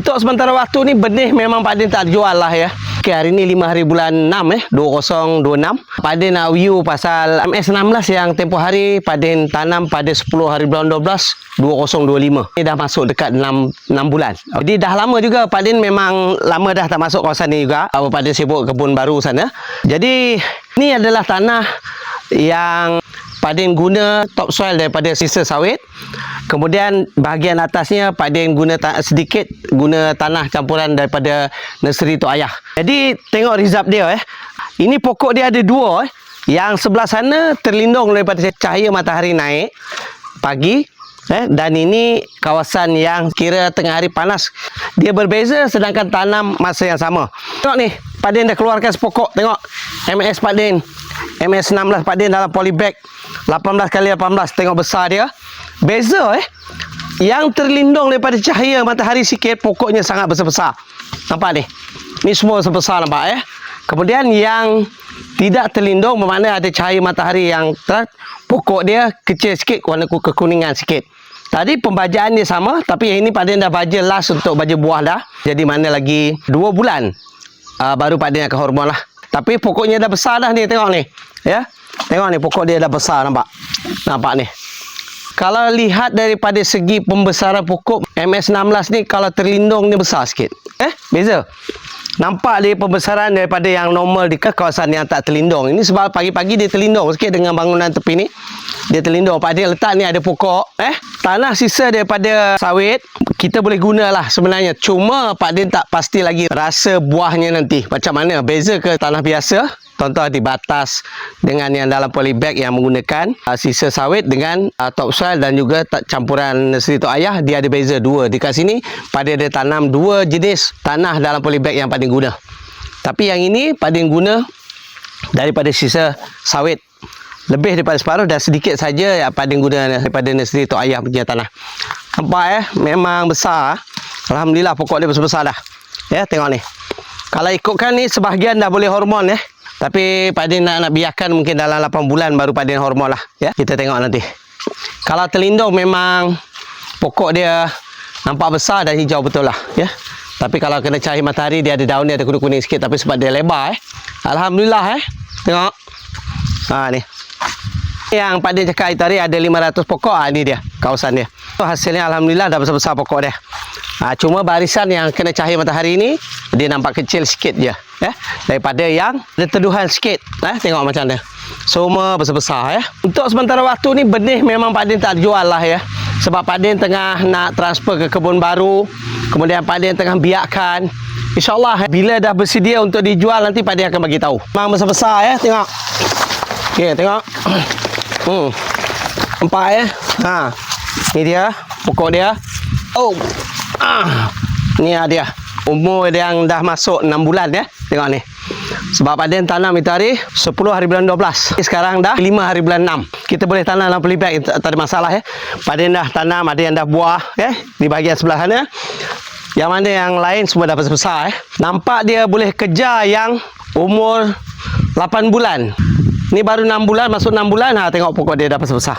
Untuk sementara waktu ni benih memang Pak Din tak jual lah ya. Okay, hari ni 5 hari bulan 6 2026. Pak Din nak view pasal MS16 yang tempoh hari Pak Din tanam pada 10 hari bulan 12 2025. Ini dah masuk dekat 6 bulan. Jadi dah lama juga Pak Din memang lama dah tak masuk kawasan ni juga. Pak Din sibuk kebun baru sana. Jadi ni adalah tanah yang Pak Din guna topsoil daripada sisa sawit. Kemudian bahagian atasnya Pak Din guna sedikit guna tanah campuran daripada nursery Tok Ayah. Jadi tengok result dia Ini pokok dia ada dua Yang sebelah sana terlindung daripada cahaya matahari naik pagi dan ini kawasan yang kira tengah hari panas. Dia berbeza sedangkan tanam masa yang sama. Tengok ni, Pak Din dah keluarkan sepokok. Tengok MS Pak Din, MS16 Pak Din dalam polybag 18x18. Tengok besar dia. Beza Yang terlindung daripada cahaya matahari sikit, pokoknya sangat besar-besar. Nampak ni? Ni semua sebesar nampak Kemudian yang tidak terlindung bermakna ada cahaya matahari yang terang, pokok dia kecil sikit, warna kekuningan sikit. Tadi pembajaan dia sama, tapi yang ini Pak Din dah baja last untuk baja buah dah. Jadi mana lagi 2 bulan baru Pak Din akan hormon lah. Tapi pokoknya dah besar dah ni, tengok ni. Tengok ni, pokok dia dah besar, nampak? Nampak ni. Kalau lihat daripada segi pembesaran pokok, MS16 ni kalau terlindung ni besar sikit. Beza. Nampak dia pembesaran daripada yang normal di kawasan yang tak terlindung. Ini sebab pagi-pagi dia terlindung sikit dengan bangunan tepi ni. Dia terlindung. Pak Din letak ni ada pokok. Tanah sisa daripada sawit kita boleh gunalah sebenarnya. Cuma Pak Din tak pasti lagi rasa buahnya nanti macam mana. Beza ke tanah biasa. Contoh di batas dengan yang dalam polybag yang menggunakan sisa sawit dengan topsoil dan juga campuran nursery Tok Ayah, dia ada beza dua. Dekat sini Pak Din ada tanam 2 jenis tanah dalam polybag yang Pak Din guna. Tapi yang ini Pak Din guna daripada sisa sawit. Lebih daripada separuh dan sedikit saja yang Pak Din guna daripada nursery Tok Ayah punya tanah. Nampak memang besar. Alhamdulillah pokok dia besar-besar dah. Tengok ni. Kalau ikutkan ni sebahagian dah boleh hormon Tapi Pak Din nak biarkan mungkin dalam 8 bulan baru Pak Din hormon lah. Kita tengok nanti. Kalau terlindung memang pokok dia nampak besar dan hijau betul lah. Tapi kalau kena cahaya matahari dia ada daun dia ada kuning-kuning sikit. Tapi sebab dia lebar Alhamdulillah Tengok. Ni. Yang Pak Din cakap tadi ada 500 pokok. Ini dia kawasan dia. Hasilnya Alhamdulillah dah besar-besar pokok dia. Cuma barisan yang kena cahaya matahari ni dia nampak kecil sikit je daripada yang ada teduhan sikit. Tengok macam mana. Semua besar-besar Untuk sementara waktu ni benih memang Pak Din tak jual lah sebab Pak Din tengah nak transfer ke kebun baru. Kemudian Pak Din tengah biarkan. InsyaAllah bila dah bersedia untuk dijual nanti Pak Din akan bagi tahu. Memang besar-besar Tengok. Okey, tengok. Nampak Ni dia pokok dia. Ni dia. Umur yang dah masuk 6 bulan Tengok ni. Sebab Pak Din tanam itu hari 10 hari bulan 12. Sekarang dah 5 hari bulan 6. Kita boleh tanam dalam polybag, tak ada masalah Pak Din dah tanam, ada yang dah buah di bahagian sebelah sana. Yang mana yang lain semua dah besar-besar Nampak dia boleh kejar yang umur 8 bulan. Ni baru 6 bulan, masuk 6 bulan. Tengok pokok dia dah besar-besar.